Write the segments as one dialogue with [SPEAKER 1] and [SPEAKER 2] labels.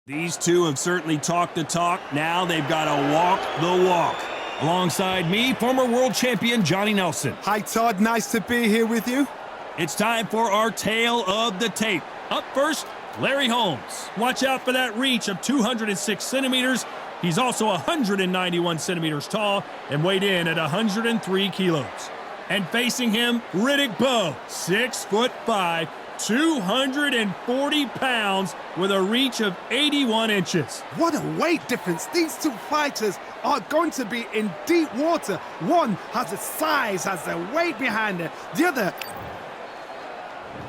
[SPEAKER 1] These two have certainly talked the talk. Now they've got to walk the walk. Alongside me, former world champion Johnny Nelson.
[SPEAKER 2] Hi, Todd. Nice to be here with you.
[SPEAKER 1] It's time for our tale of the tape. Up first, Larry Holmes. Watch out for that reach of 206 centimeters. He's also 191 centimeters tall and weighed in at 103 kilos. And facing him, Riddick Bowe, 6'5", 240 pounds with a reach of 81 inches.
[SPEAKER 2] What a weight difference. These two fighters are going to be in deep water. One has the size, has the weight behind it. The other...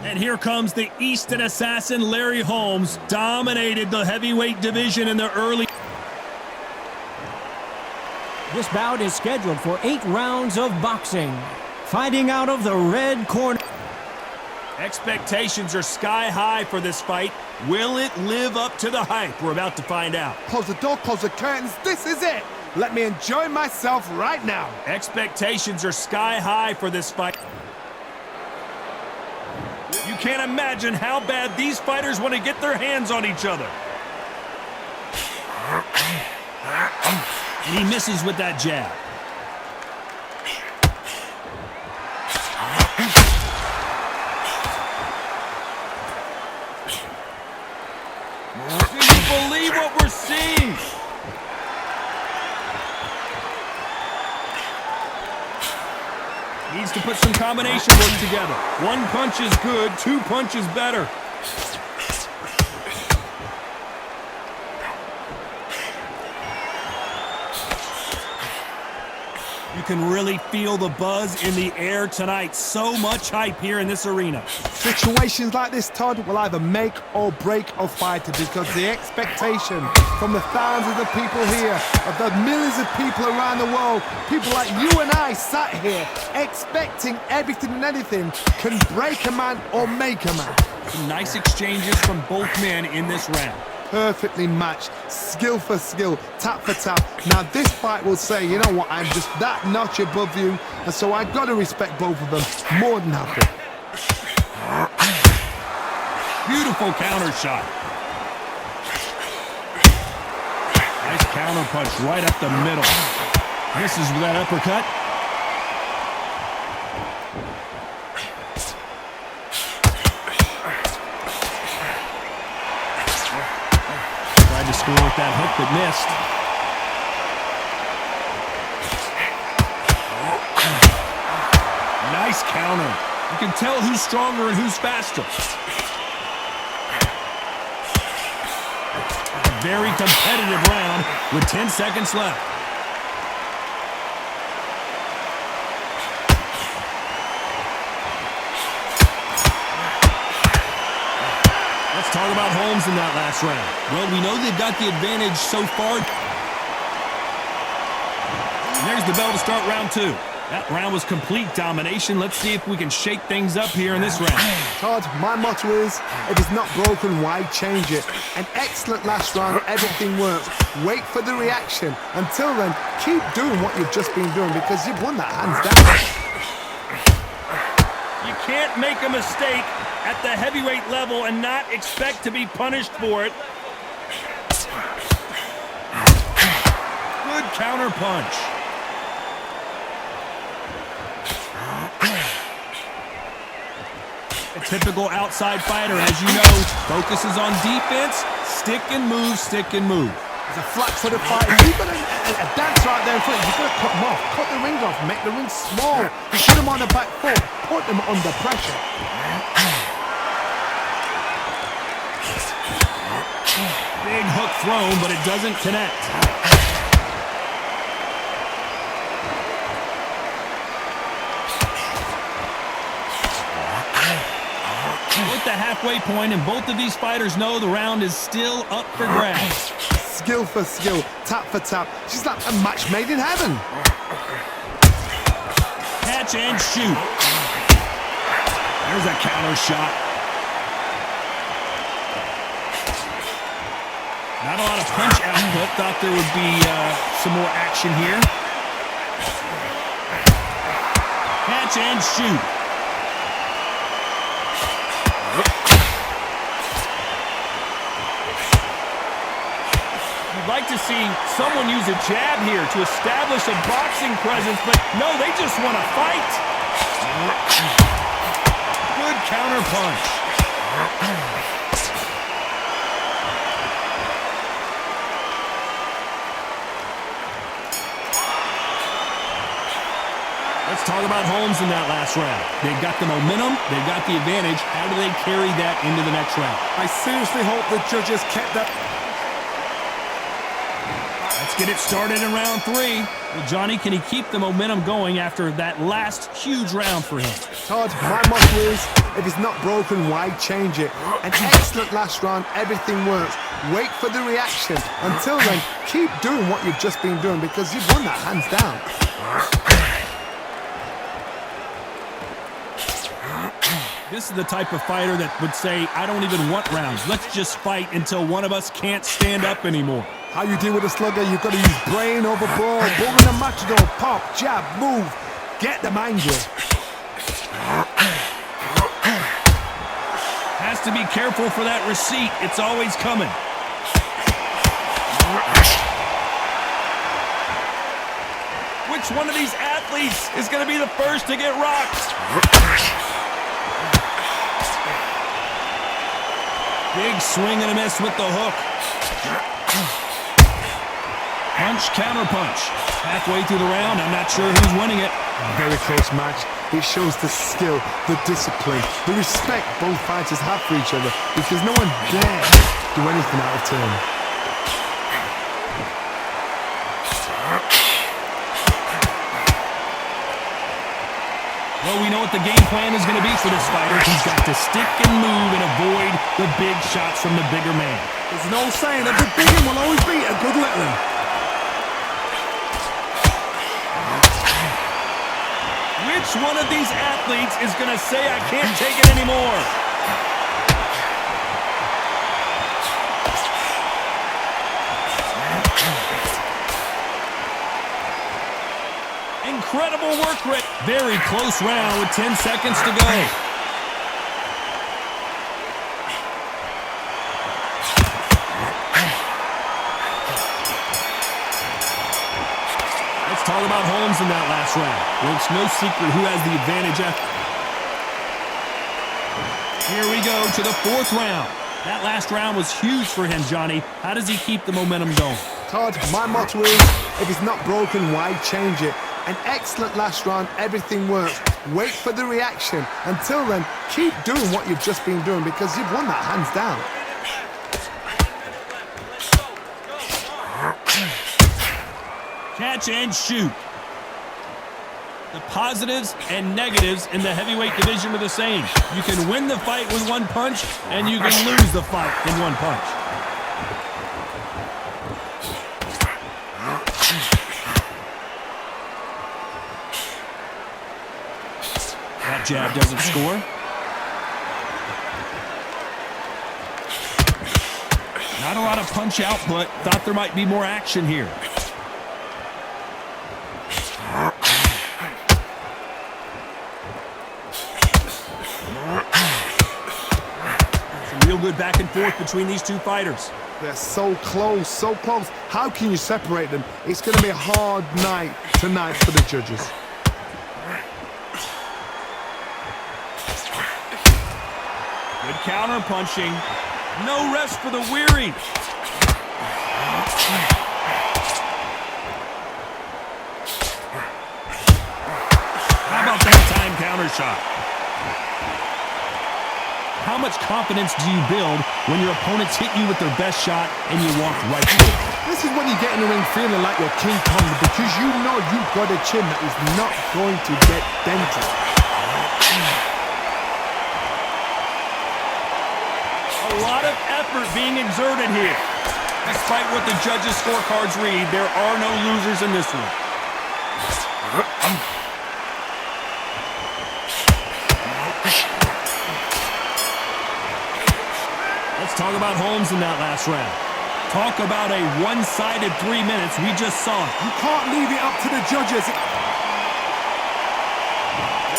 [SPEAKER 1] And here comes the Easton assassin, Larry Holmes. Dominated the heavyweight division in the early...
[SPEAKER 3] This bout is scheduled for 8 rounds of boxing. Fighting out of the red corner.
[SPEAKER 1] Expectations are sky high for this fight. Will it live up to the hype? We're about to find out.
[SPEAKER 2] Close the door, close the curtains. This is it. Let me enjoy myself right now.
[SPEAKER 1] Expectations are sky high for this fight. You can't imagine how bad these fighters want to get their hands on each other. He misses with that jab. Do you believe what we're seeing? Needs to put some combination work together. One punch is good, 2 punches better. You can really feel the buzz in the air tonight. So much hype here in this arena.
[SPEAKER 2] Situations like this, Todd, will either make or break a fighter because the expectation from the thousands of people here, of the millions of people around the world, people like you and I sat here expecting everything and anything, can break a man or make a man.
[SPEAKER 1] Some nice exchanges from both men in this round.
[SPEAKER 2] Perfectly matched, skill for skill, tap for tap. Now this fight will say, you know what, I'm just that notch above you, and so I've got to respect both of them more than happy.
[SPEAKER 1] Beautiful counter shot. Nice counter punch right up the middle. Misses with that uppercut. Tried to score with that hook but missed. Nice counter. You can tell who's stronger and who's faster. A very competitive round with 10 seconds left. Let's talk about Holmes in that last round. Well, we know they've got the advantage so far. And there's the bell to start round 2. That round was complete domination. Let's see if we can shake things up here in this round.
[SPEAKER 2] Todd, my motto is, if it's not broken, why change it? An excellent last round, everything works. Wait for the reaction. Until then, keep doing what you've just been doing because you've won that hands down.
[SPEAKER 1] You can't make a mistake at the heavyweight level and not expect to be punished for it. Good counter punch. A typical outside fighter, as you know, focuses on defense, stick and move, stick and move.
[SPEAKER 2] It's a flat-footed fighter. You've got a dancer out there in front. You've got to cut them off, cut the ring off, make the ring small. Put them on the back foot, put them under pressure.
[SPEAKER 1] Big hook thrown, but it doesn't connect. With the halfway point, and both of these fighters know the round is still up for grabs.
[SPEAKER 2] Skill for skill, tap for tap. She's like a match made in heaven.
[SPEAKER 1] Catch and shoot. There's a counter shot. Not a lot of punch output. Thought there would be some more action here. Catch and shoot. You'd like to see someone use a jab here to establish a boxing presence, but no, they just want to fight. Good counter punch. Let's talk about Holmes in that last round. They've got the momentum. They've got the advantage. How do they carry that into the next round?
[SPEAKER 2] I seriously hope the judges kept that.
[SPEAKER 1] Let's get it started in round 3. Well, Johnny, can he keep the momentum going after that last huge round for him?
[SPEAKER 2] Todd, my motto is, if it's not broken, why change it? An excellent last round, everything works. Wait for the reaction. Until then, keep doing what you've just been doing because you've won that hands down.
[SPEAKER 1] This is the type of fighter that would say, I don't even want rounds. Let's just fight until one of us can't stand up anymore.
[SPEAKER 2] How you deal with a slugger, you've got to use brain over ball. Bull in the matador, pop, jab, move. Get them angry.
[SPEAKER 1] Has to be careful for that receipt. It's always coming. Which one of these athletes is going to be the first to get rocked? Big swing and a miss with the hook. Punch, counter punch. Halfway through the round, I'm not sure who's winning it.
[SPEAKER 2] Very close match. It shows the skill, the discipline, the respect both fighters have for each other because no one dares do anything out of turn.
[SPEAKER 1] Well, we know what the game plan is going to be for this fighter. He's got to stick and move and avoid the big shots from the bigger man.
[SPEAKER 2] There's no saying that the big one will always beat a good little one.
[SPEAKER 1] Which one of these athletes is going to say, I can't take it anymore? Incredible work rate. Very close round with 10 seconds to go. Let's talk about Holmes in that last round. Well, it's no secret who has the advantage after. Here we go to the 4th round. That last round was huge for him, Johnny. How does he keep the momentum going?
[SPEAKER 2] Todd, my motto is, if it's not broken, why change it? An excellent last round, everything works. Wait for the reaction. Until then, keep doing what you've just been doing because you've won that hands down.
[SPEAKER 1] Catch and shoot. The positives and negatives in the heavyweight division are the same. You can win the fight with one punch, and you can lose the fight in one punch. That jab doesn't score. Not a lot of punch output. Thought there might be more action here. Some real good back and forth between these two fighters.
[SPEAKER 2] They're so close, so close. How can you separate them? It's going to be a hard night tonight for the judges.
[SPEAKER 1] Good counter punching. No rest for the weary. How about that time counter shot? How much confidence do you build when your opponents hit you with their best shot and you walk right through it?
[SPEAKER 2] This is when you get in the ring feeling like you're King Kong because you know you've got a chin that is not going to get dented.
[SPEAKER 1] A lot of effort being exerted here. Despite what the judges' scorecards read, there are no losers in this one. talk about Holmes in that last round. Talk about a one-sided 3 minutes. We just saw it.
[SPEAKER 2] You can't leave it up to the judges.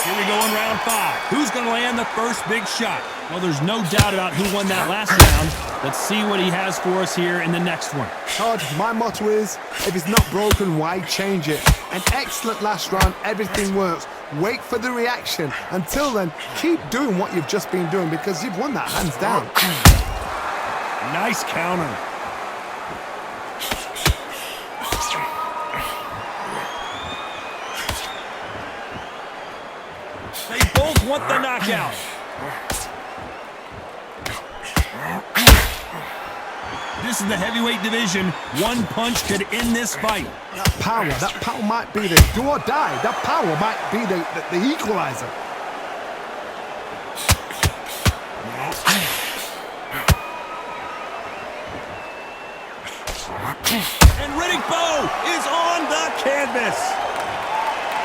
[SPEAKER 1] Here we go in round 5. Who's going to land the first big shot? Well, there's no doubt about who won that last round. Let's see what he has for us here in the next one.
[SPEAKER 2] Todd, my motto is, if it's not broken, why change it? An excellent last round, everything works. Wait for the reaction. Until then, keep doing what you've just been doing because you've won that hands down.
[SPEAKER 1] Nice counter. They both want the knockout. This is the heavyweight division. One punch could end this fight.
[SPEAKER 2] That power might be the do or die. That power might be the equalizer.
[SPEAKER 1] And Riddick Bowe is on the canvas.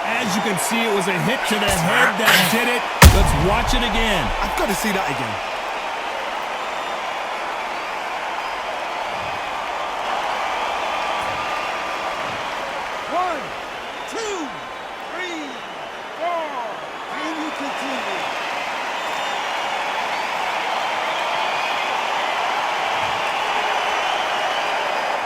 [SPEAKER 1] As you can see, it was a hit to the head that did it. Let's watch it again.
[SPEAKER 2] I've got to see that again.
[SPEAKER 4] One, two, three, four. Can you continue?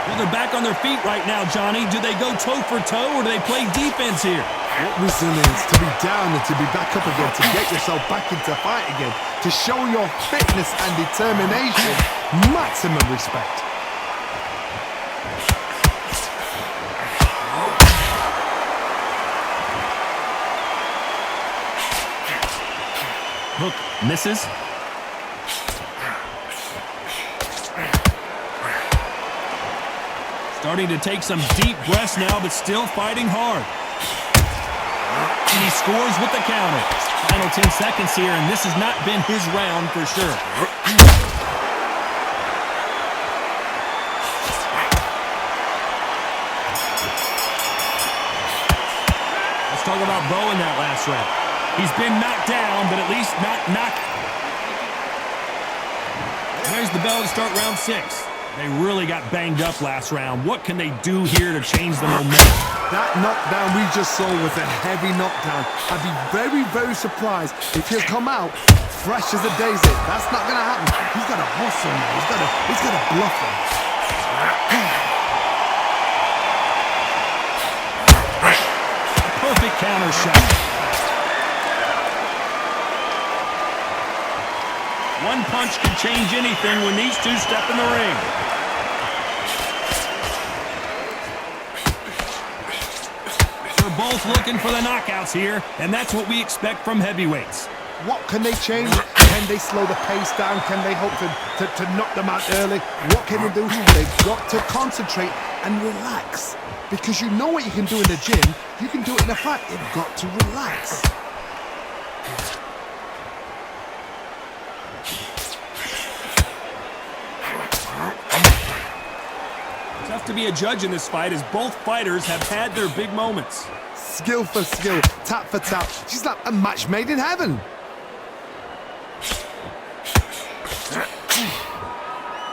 [SPEAKER 1] Well, they're back on their feet right now, Johnny. Do they go toe for toe or do they play defense here?
[SPEAKER 2] What resilience to be down and to be back up again, to get yourself back into fight again, to show your fitness and determination. Maximum respect.
[SPEAKER 1] Hook misses. Starting to take some deep breaths now, but still fighting hard. And he scores with the counter. Final 10 seconds here, and this has not been his round for sure. Let's talk about Bowe in that last round. He's been knocked down, but at least not knocked. There's the bell to start round 6. They really got banged up last round. What can they do here to change the momentum?
[SPEAKER 2] That knockdown we just saw was a heavy knockdown. I'd be very, very surprised if he'll come out fresh as a daisy. That's not going to happen. He's got to hustle now. He's got to bluff him.
[SPEAKER 1] Perfect counter shot. One punch can change anything when these two step in the ring. They're both looking for the knockouts here, and that's what we expect from heavyweights.
[SPEAKER 2] What can they change? Can they slow the pace down? Can they hope to knock them out early? What can they do? They've got to concentrate and relax. Because you know what you can do in the gym, you can do it in a fight. You've got to relax.
[SPEAKER 1] Tough to be a judge in this fight as both fighters have had their big moments.
[SPEAKER 2] Skill for skill, tap for tap. She's like a match made in heaven.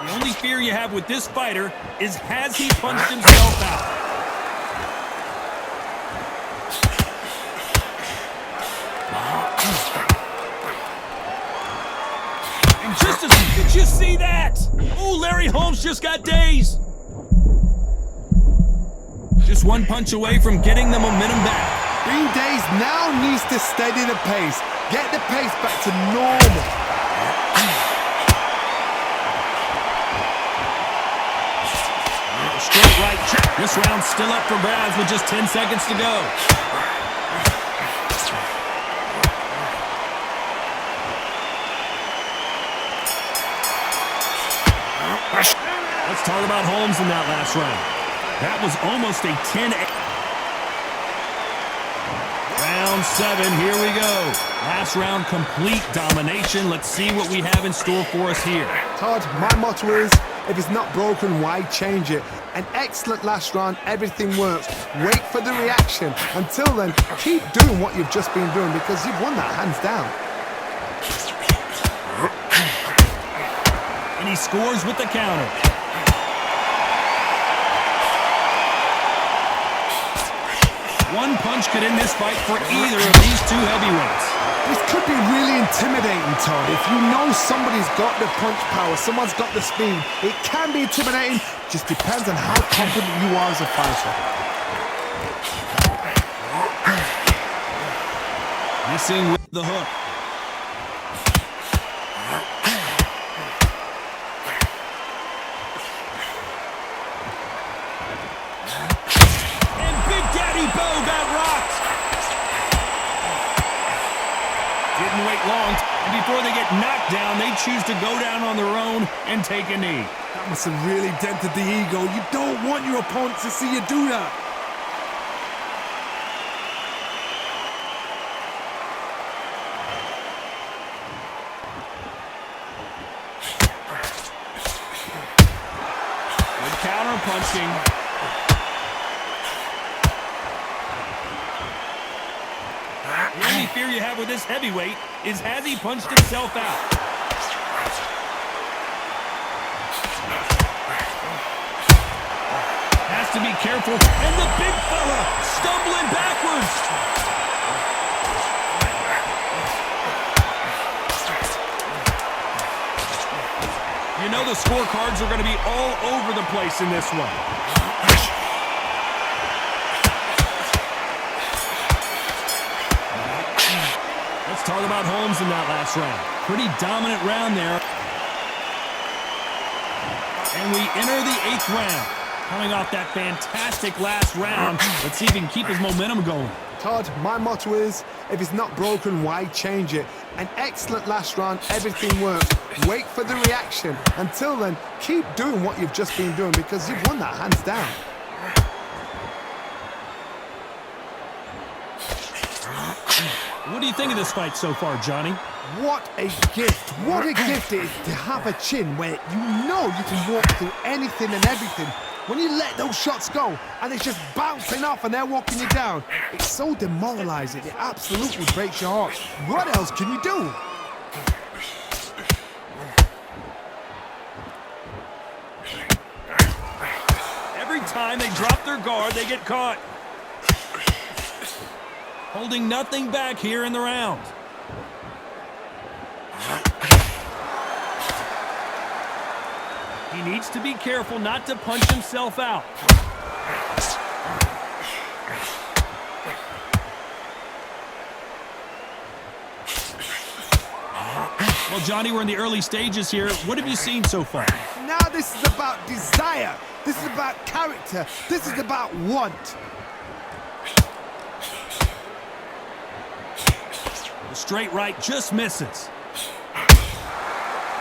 [SPEAKER 1] The only fear you have with this fighter is has he punched himself out? And just as did you see that? Oh, Larry Holmes just got dazed. Just one punch away from getting the momentum back.
[SPEAKER 2] Being dazed now needs to steady the pace. Get the pace back to normal.
[SPEAKER 1] Straight right check. This round's still up for grabs with just 10 seconds to go. Let's talk about Holmes in that last round. That was almost a 10. Round 7, here we go. Last round, complete domination. Let's see what we have in store for us here.
[SPEAKER 2] Todd, my motto is, if it's not broken, why change it? An excellent last round, everything works. Wait for the reaction. Until then, keep doing what you've just been doing because you've won that hands down.
[SPEAKER 1] And he He scores with the counter. One punch could end this fight for either of these two heavyweights.
[SPEAKER 2] This could be really intimidating, Todd. If you know somebody's got the punch power, someone's got the speed, it can be intimidating. Just depends on how confident you are as a fighter.
[SPEAKER 1] Missing with the hook. And Big Daddy Bowe got rocked. Didn't wait long. And before they get knocked down, they choose to go down on their own and take a knee.
[SPEAKER 2] That must have really dented the ego. You don't want your opponent to see you do that.
[SPEAKER 1] Good counter punching. The only fear you have with this heavyweight is has he punched himself out? Has to be careful. And the big fella stumbling backwards. You know the scorecards are going to be all over the place in this one. Let's talk about Holmes in that last round. Pretty dominant round there. And we enter the 8th round. Coming off that fantastic last round, let's see if he can keep his momentum going.
[SPEAKER 2] Todd, my motto is, if it's not broken, why change it? An excellent last round, everything worked. Wait for the reaction. Until then, keep doing what you've just been doing because you've won that hands down.
[SPEAKER 1] What do you think of this fight so far, Johnny?
[SPEAKER 2] What a gift. What a gift it is to have a chin where you know you can walk through anything and everything. When you let those shots go and it's just bouncing off and they're walking you down, it's so demoralizing. It absolutely breaks your heart. What else can you do?
[SPEAKER 1] Every time they drop their guard, they get caught. Holding nothing back here in the round. He needs to be careful not to punch himself out. Well, Johnny, we're in the early stages here. What have you seen so far?
[SPEAKER 2] Now this is about desire. This is about character. This is about want.
[SPEAKER 1] The straight right just misses.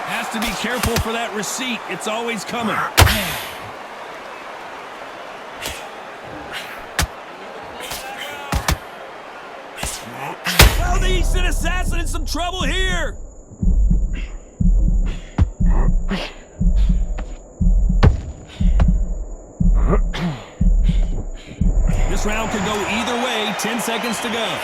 [SPEAKER 1] Has to be careful for that receipt. It's always coming. Well, the Eastern Assassin in some trouble here. This round could go either way. 10 seconds to go.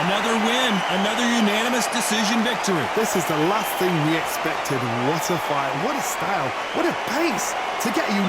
[SPEAKER 1] Another win, another unanimous decision victory.
[SPEAKER 2] This is the last thing we expected. What a fight, what a style, what a pace to get you.